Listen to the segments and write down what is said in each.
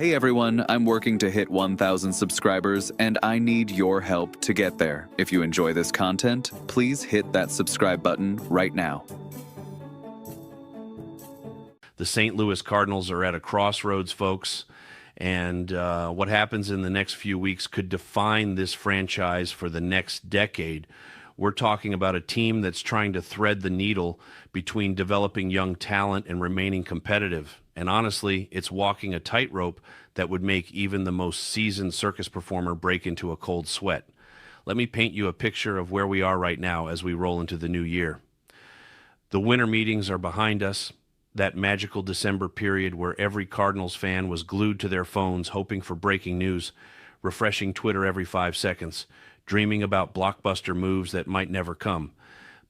Hey everyone, I'm working to hit 1,000 subscribers, and I need your help to get there. If you enjoy this content, please hit that subscribe button right now. The St. Louis Cardinals are at a crossroads, folks, and what happens in the next few weeks could define this franchise for the next decade. We're talking about a team that's trying to thread the needle between developing young talent and remaining competitive. And honestly, it's walking a tightrope that would make even the most seasoned circus performer break into a cold sweat. Let me paint you a picture of where we are right now as we roll into the new year. The winter meetings are behind us, that magical December period where every Cardinals fan was glued to their phones hoping for breaking news, refreshing Twitter every 5 seconds, dreaming about blockbuster moves that might never come.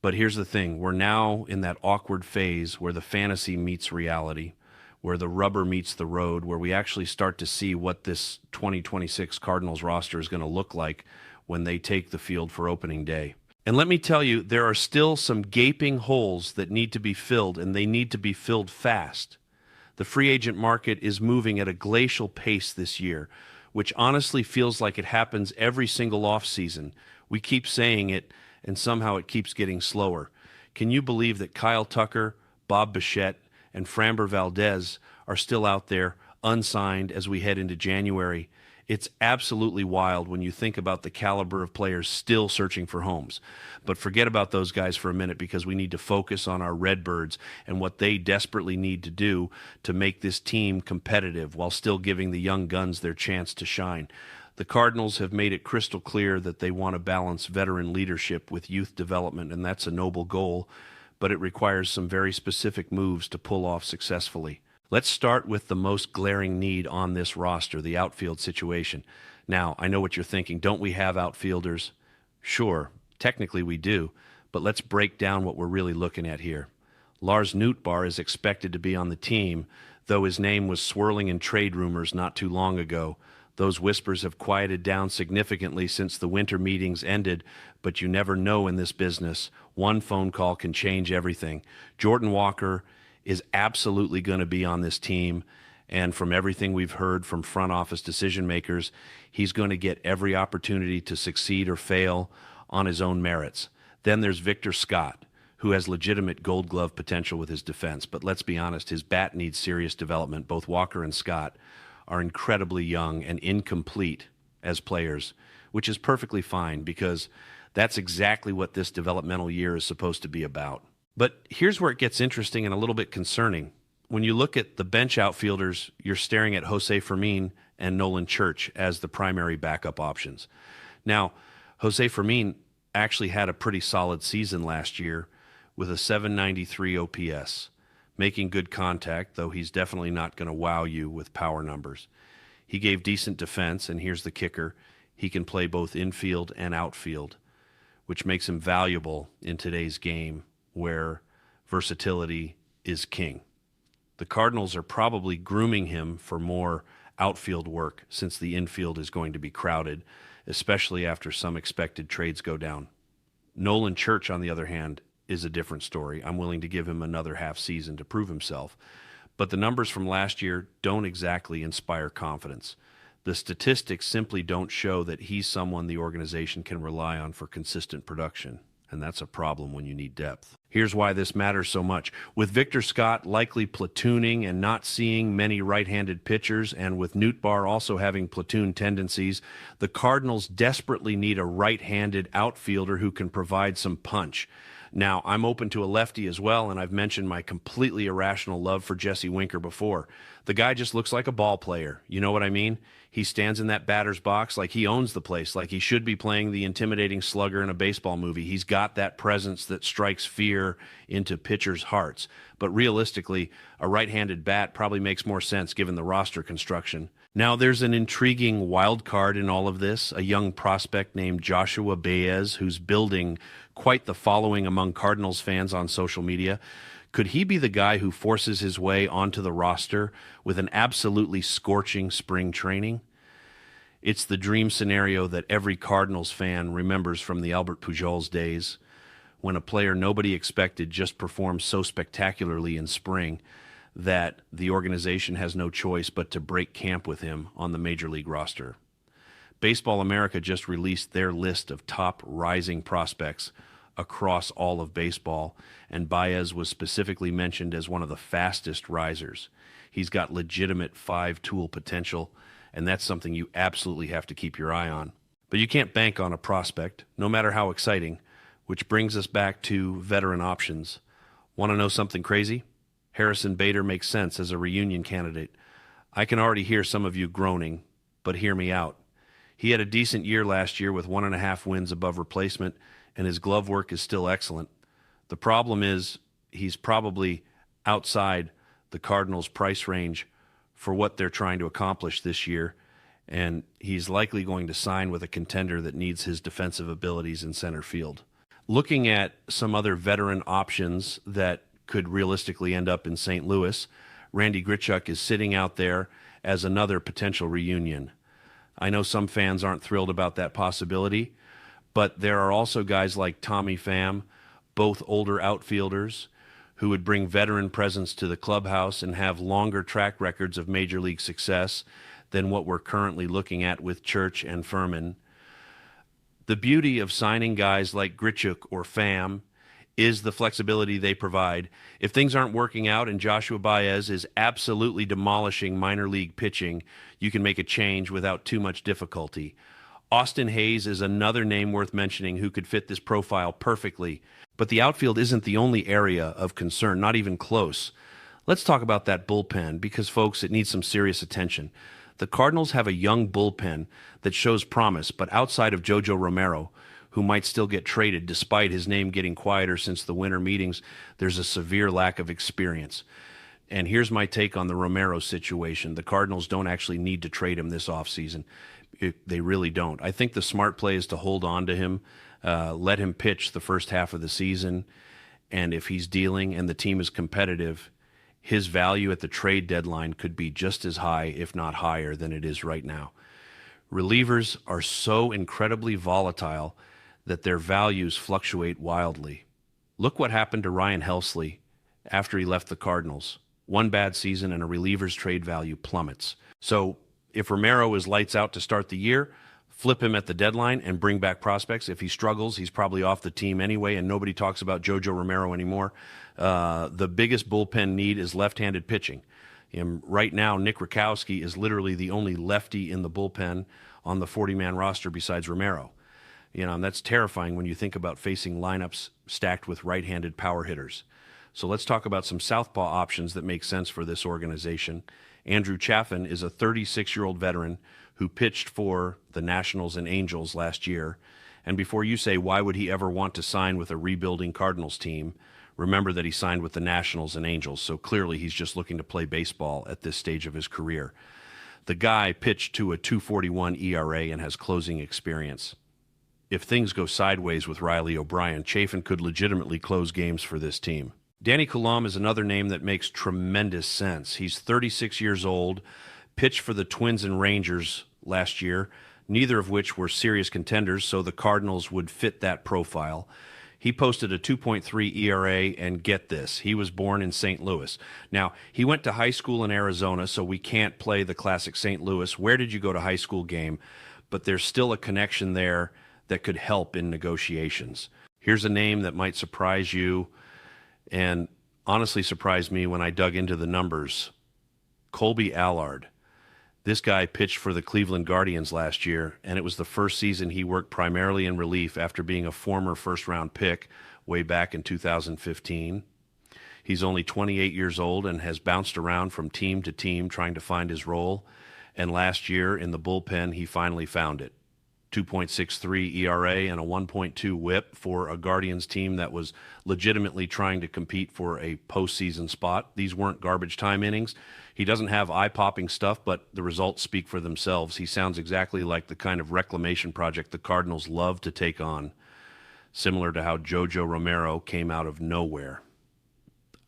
But here's the thing, we're now in that awkward phase where the fantasy meets reality, where the rubber meets the road, where we actually start to see what this 2026 Cardinals roster is going to look like when they take the field for opening day. And let me tell you, there are still some gaping holes that need to be filled, and they need to be filled fast. The free agent market is moving at a glacial pace this year, which honestly feels like it happens every single offseason. We keep saying it, and somehow it keeps getting slower. Can you believe that Kyle Tucker, Bob Bichette, and Framber Valdez are still out there, unsigned, as we head into January? It's absolutely wild when you think about the caliber of players still searching for homes. But forget about those guys for a minute, because we need to focus on our Redbirds and what they desperately need to do to make this team competitive while still giving the young guns their chance to shine. The Cardinals have made it crystal clear that they want to balance veteran leadership with youth development, and that's a noble goal, but it requires some very specific moves to pull off successfully. Let's start with the most glaring need on this roster, the outfield situation. Now, I know what you're thinking. Don't we have outfielders? Sure, technically we do, but let's break down what we're really looking at here. Lars Nootbaar is expected to be on the team, though his name was swirling in trade rumors not too long ago. Those whispers have quieted down significantly since the winter meetings ended, but you never know in this business. One phone call can change everything. Jordan Walker is absolutely going to be on this team, and from everything we've heard from front office decision makers, he's going to get every opportunity to succeed or fail on his own merits. Then there's Victor Scott, who has legitimate Gold Glove potential with his defense, but let's be honest, his bat needs serious development. Both Walker and Scott are incredibly young and incomplete as players, which is perfectly fine because that's exactly what this developmental year is supposed to be about. But here's where it gets interesting and a little bit concerning. When you look at the bench outfielders, you're staring at Jose Fermin and Nolan Church as the primary backup options. Now, Jose Fermin actually had a pretty solid season last year with a 793 OPS, making good contact, though he's definitely not going to wow you with power numbers. He gave decent defense, and here's the kicker. He can play both infield and outfield, which makes him valuable in today's game where versatility is king. The Cardinals are probably grooming him for more outfield work since the infield is going to be crowded, especially after some expected trades go down. Nolan Church, on the other hand, is a different story. I'm willing to give him another half season to prove himself. But the numbers from last year don't exactly inspire confidence. The statistics simply don't show that he's someone the organization can rely on for consistent production. And that's a problem when you need depth. Here's why this matters so much. With Victor Scott likely platooning and not seeing many right-handed pitchers, and with Nootbaar also having platoon tendencies, the Cardinals desperately need a right-handed outfielder who can provide some punch. Now, I'm open to a lefty as well, and I've mentioned my completely irrational love for Jesse Winker before. The guy just looks like a ball player. You know what I mean? He stands in that batter's box like he owns the place, like he should be playing the intimidating slugger in a baseball movie. He's got that presence that strikes fear into pitchers' hearts. But realistically, a right-handed bat probably makes more sense given the roster construction. Now, there's an intriguing wild card in all of this, a young prospect named Joshua Baez, who's building quite the following among Cardinals fans on social media. Could he be the guy who forces his way onto the roster with an absolutely scorching spring training? It's the dream scenario that every Cardinals fan remembers from the Albert Pujols days, when a player nobody expected just performed so spectacularly in spring that the organization has no choice but to break camp with him on the Major League roster. Baseball America just released their list of top rising prospects across all of baseball, and Baez was specifically mentioned as one of the fastest risers. He's got legitimate five-tool potential, and that's something you absolutely have to keep your eye on. But you can't bank on a prospect, no matter how exciting, which brings us back to veteran options. Want to know something crazy? Harrison Bader makes sense as a reunion candidate. I can already hear some of you groaning, but hear me out. He had a decent year last year with 1.5 wins above replacement, and his glove work is still excellent. The problem is he's probably outside the Cardinals' price range for what they're trying to accomplish this year, and he's likely going to sign with a contender that needs his defensive abilities in center field. Looking at some other veteran options that could realistically end up in St. Louis, Randy Grichuk is sitting out there as another potential reunion. I know some fans aren't thrilled about that possibility, but there are also guys like Tommy Pham, both older outfielders, who would bring veteran presence to the clubhouse and have longer track records of major league success than what we're currently looking at with Church and Furman. The beauty of signing guys like Grichuk or Pham is the flexibility they provide. If things aren't working out and Joshua Baez is absolutely demolishing minor league pitching, you can make a change without too much difficulty. Austin Hayes is another name worth mentioning who could fit this profile perfectly. But the outfield isn't the only area of concern, not even close. Let's talk about that bullpen because, folks, it needs some serious attention. The Cardinals have a young bullpen that shows promise, but outside of Jojo Romero, who might still get traded despite his name getting quieter since the winter meetings, there's a severe lack of experience. And here's my take on the Romero situation. The Cardinals don't actually need to trade him this offseason. They really don't. I think the smart play is to hold on to him, let him pitch the first half of the season, and if he's dealing and the team is competitive, his value at the trade deadline could be just as high, if not higher, than it is right now. Relievers are so incredibly volatile that their values fluctuate wildly. Look what happened to Ryan Helsley after he left the Cardinals. One bad season and a reliever's trade value plummets. So if Romero is lights out to start the year, flip him at the deadline and bring back prospects. If he struggles, he's probably off the team anyway, and nobody talks about Jojo Romero anymore. The biggest bullpen need is left-handed pitching. Right now, Nick Rakowski is literally the only lefty in the bullpen on the 40-man roster besides Romero. And that's terrifying when you think about facing lineups stacked with right-handed power hitters. So let's talk about some southpaw options that make sense for this organization. Andrew Chaffin is a 36-year-old veteran who pitched for the Nationals and Angels last year. And before you say, why would he ever want to sign with a rebuilding Cardinals team, remember that he signed with the Nationals and Angels, so clearly he's just looking to play baseball at this stage of his career. The guy pitched to a 2.41 ERA and has closing experience. If things go sideways with Riley O'Brien, Chafin could legitimately close games for this team. Danny Coulombe is another name that makes tremendous sense. He's 36 years old, pitched for the Twins and Rangers last year, neither of which were serious contenders, so the Cardinals would fit that profile. He posted a 2.3 ERA, and get this, he was born in St. Louis. Now, he went to high school in Arizona, so we can't play the classic St. Louis, where did you go to high school game, but there's still a connection there that could help in negotiations. Here's a name that might surprise you, and honestly surprised me when I dug into the numbers. Colby Allard. This guy pitched for the Cleveland Guardians last year, and it was the first season he worked primarily in relief after being a former first-round pick way back in 2015. He's only 28 years old and has bounced around from team to team trying to find his role, and last year in the bullpen he finally found it. 2.63 ERA and a 1.2 whip for a Guardians team that was legitimately trying to compete for a postseason spot. These weren't garbage time innings. He doesn't have eye-popping stuff, but the results speak for themselves. He sounds exactly like the kind of reclamation project the Cardinals love to take on, similar to how Jojo Romero came out of nowhere.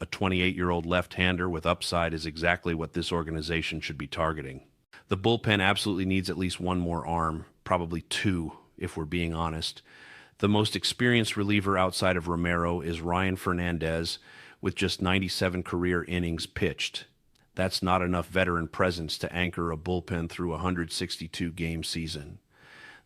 A 28-year-old left-hander with upside is exactly what this organization should be targeting. The bullpen absolutely needs at least one more arm, probably two, if we're being honest. The most experienced reliever outside of Romero is Ryan Fernandez, with just 97 career innings pitched. That's not enough veteran presence to anchor a bullpen through a 162-game season.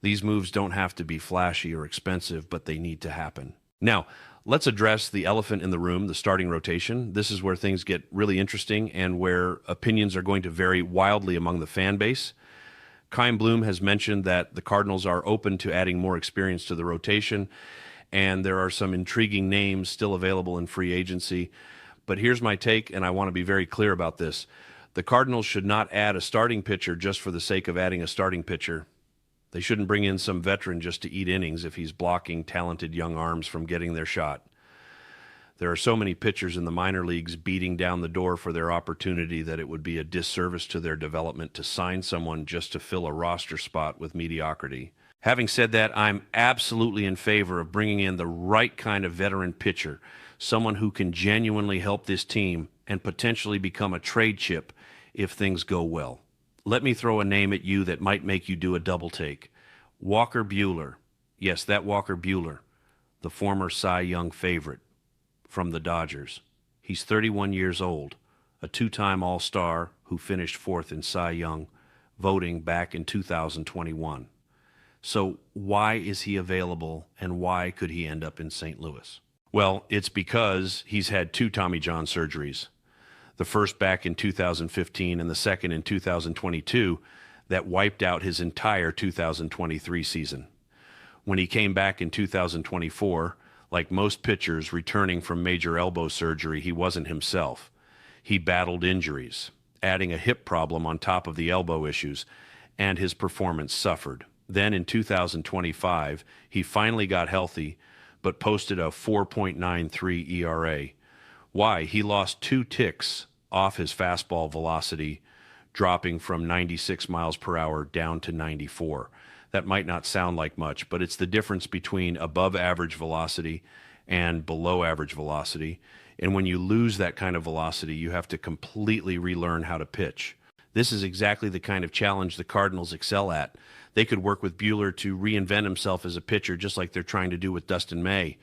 These moves don't have to be flashy or expensive, but they need to happen. Now, let's address the elephant in the room, the starting rotation. This is where things get really interesting and where opinions are going to vary wildly among the fan base. Chaim Bloom has mentioned that the Cardinals are open to adding more experience to the rotation, and there are some intriguing names still available in free agency. But here's my take, and I want to be very clear about this. The Cardinals should not add a starting pitcher just for the sake of adding a starting pitcher. They shouldn't bring in some veteran just to eat innings if he's blocking talented young arms from getting their shot. There are so many pitchers in the minor leagues beating down the door for their opportunity that it would be a disservice to their development to sign someone just to fill a roster spot with mediocrity. Having said that, I'm absolutely in favor of bringing in the right kind of veteran pitcher, someone who can genuinely help this team and potentially become a trade chip if things go well. Let me throw a name at you that might make you do a double take. Walker Buehler. Yes, that Walker Buehler, the former Cy Young favorite from the Dodgers. He's 31 years old, a two-time All-Star who finished fourth in Cy Young voting back in 2021. So why is he available, and why could he end up in St. Louis? Well, it's because he's had two Tommy John surgeries. The first back in 2015 and the second in 2022 that wiped out his entire 2023 season. When he came back in 2024, like most pitchers returning from major elbow surgery, he wasn't himself. He battled injuries, adding a hip problem on top of the elbow issues, and his performance suffered. Then in 2025, he finally got healthy, but posted a 4.93 ERA. Why? He lost 2 ticks off his fastball velocity, dropping from 96 miles per hour down to 94. That might not sound like much, but it's the difference between above average velocity and below average velocity. And when you lose that kind of velocity, you have to completely relearn how to pitch. This is exactly the kind of challenge the Cardinals excel at. They could work with Buehler to reinvent himself as a pitcher, just like they're trying to do with Dustin May.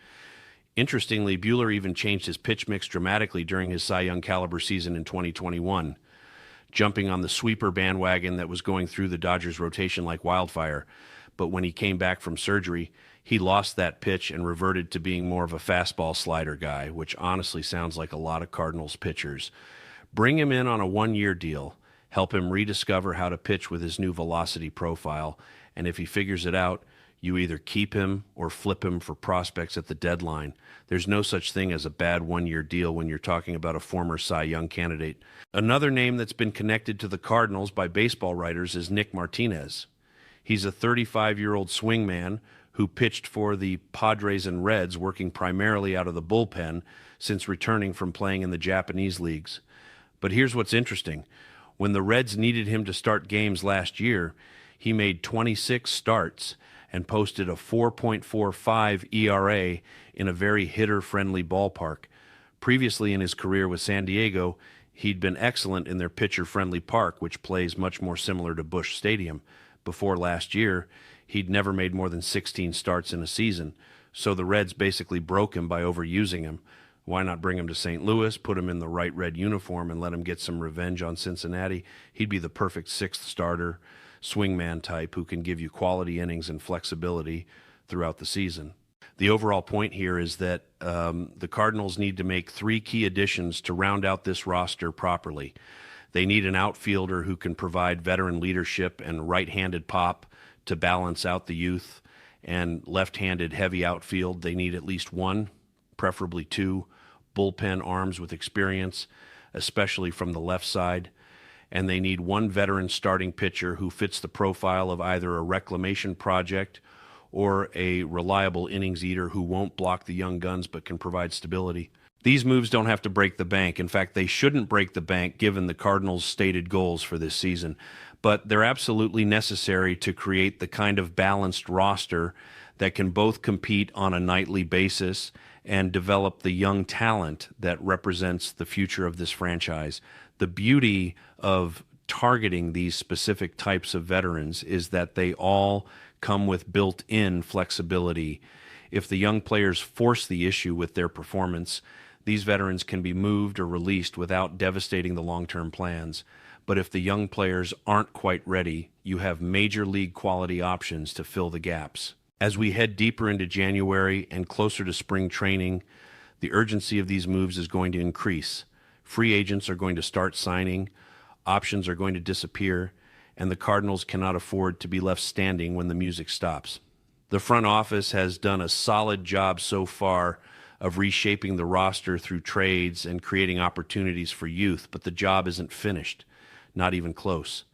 Interestingly, Buehler even changed his pitch mix dramatically during his Cy Young caliber season in 2021, jumping on the sweeper bandwagon that was going through the Dodgers rotation like wildfire. But when he came back from surgery, he lost that pitch and reverted to being more of a fastball slider guy, which honestly sounds like a lot of Cardinals pitchers. Bring him in on a 1-year deal, help him rediscover how to pitch with his new velocity profile, and if he figures it out, you either keep him or flip him for prospects at the deadline. There's no such thing as a bad 1-year deal when you're talking about a former Cy Young candidate. Another name that's been connected to the Cardinals by baseball writers is Nick Martinez. He's a 35-year-old swingman who pitched for the Padres and Reds, working primarily out of the bullpen since returning from playing in the Japanese leagues. But here's what's interesting. When the Reds needed him to start games last year, he made 26 starts and posted a 4.45 ERA in a very hitter-friendly ballpark. Previously in his career with San Diego, he'd been excellent in their pitcher-friendly park, which plays much more similar to Busch Stadium. Before last year, he'd never made more than 16 starts in a season, so the Reds basically broke him by overusing him. Why not bring him to St. Louis, put him in the right red uniform, and let him get some revenge on Cincinnati? He'd be the perfect 6th starter, swingman type who can give you quality innings and flexibility throughout the season. The overall point here is that the Cardinals need to make 3 key additions to round out this roster properly. They need an outfielder who can provide veteran leadership and right-handed pop to balance out the youth, and left-handed heavy outfield. They need at least 1, preferably 2, bullpen arms with experience, especially from the left side. And they need 1 veteran starting pitcher who fits the profile of either a reclamation project or a reliable innings eater who won't block the young guns but can provide stability. These moves don't have to break the bank. In fact, they shouldn't break the bank given the Cardinals' stated goals for this season. But they're absolutely necessary to create the kind of balanced roster that can both compete on a nightly basis and develop the young talent that represents the future of this franchise. The beauty of targeting these specific types of veterans is that they all come with built-in flexibility. If the young players force the issue with their performance, These veterans can be moved or released without devastating the long-term plans. But if the young players aren't quite ready, you have major league quality options to fill the gaps. As we head deeper into January and closer to spring training, the urgency of these moves is going to increase. Free agents are going to start signing, options are going to disappear, and the Cardinals cannot afford to be left standing when the music stops. The front office has done a solid job so far of reshaping the roster through trades and creating opportunities for youth, but the job isn't finished, not even close.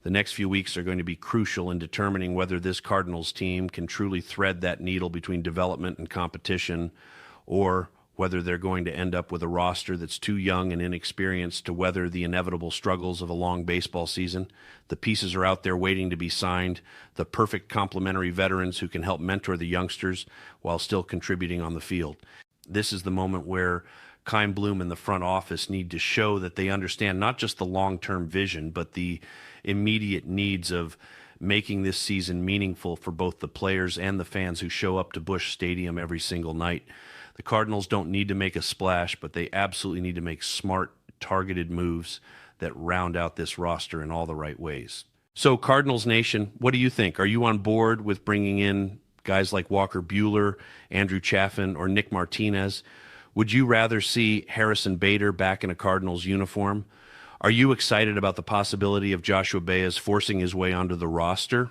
The next few weeks are going to be crucial in determining whether this Cardinals team can truly thread that needle between development and competition, or whether they're going to end up with a roster that's too young and inexperienced to weather the inevitable struggles of a long baseball season. The pieces are out there waiting to be signed, the perfect complementary veterans who can help mentor the youngsters while still contributing on the field. This is the moment where Chaim Bloom and the front office need to show that they understand not just the long-term vision, but the immediate needs of making this season meaningful for both the players and the fans who show up to Busch Stadium every single night. The Cardinals don't need to make a splash, but they absolutely need to make smart, targeted moves that round out this roster in all the right ways. So, Cardinals Nation, what do you think? Are you on board with bringing in guys like Walker Buehler, Andrew Chafin, or Nick Martinez? Would you rather see Harrison Bader back in a Cardinals uniform? Are you excited about the possibility of Joshua Baez forcing his way onto the roster?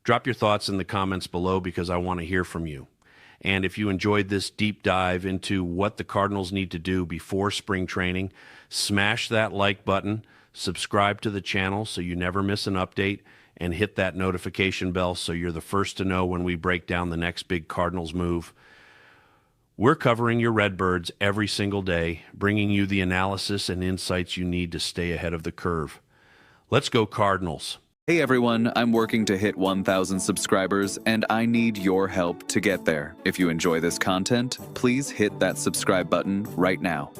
Drop your thoughts in the comments below because I want to hear from you. And if you enjoyed this deep dive into what the Cardinals need to do before spring training, smash that like button, subscribe to the channel so you never miss an update, and hit that notification bell so you're the first to know when we break down the next big Cardinals move. We're covering your Redbirds every single day, bringing you the analysis and insights you need to stay ahead of the curve. Let's go Cardinals. Hey everyone, I'm working to hit 1,000 subscribers, and I need your help to get there. If you enjoy this content, please hit that subscribe button right now.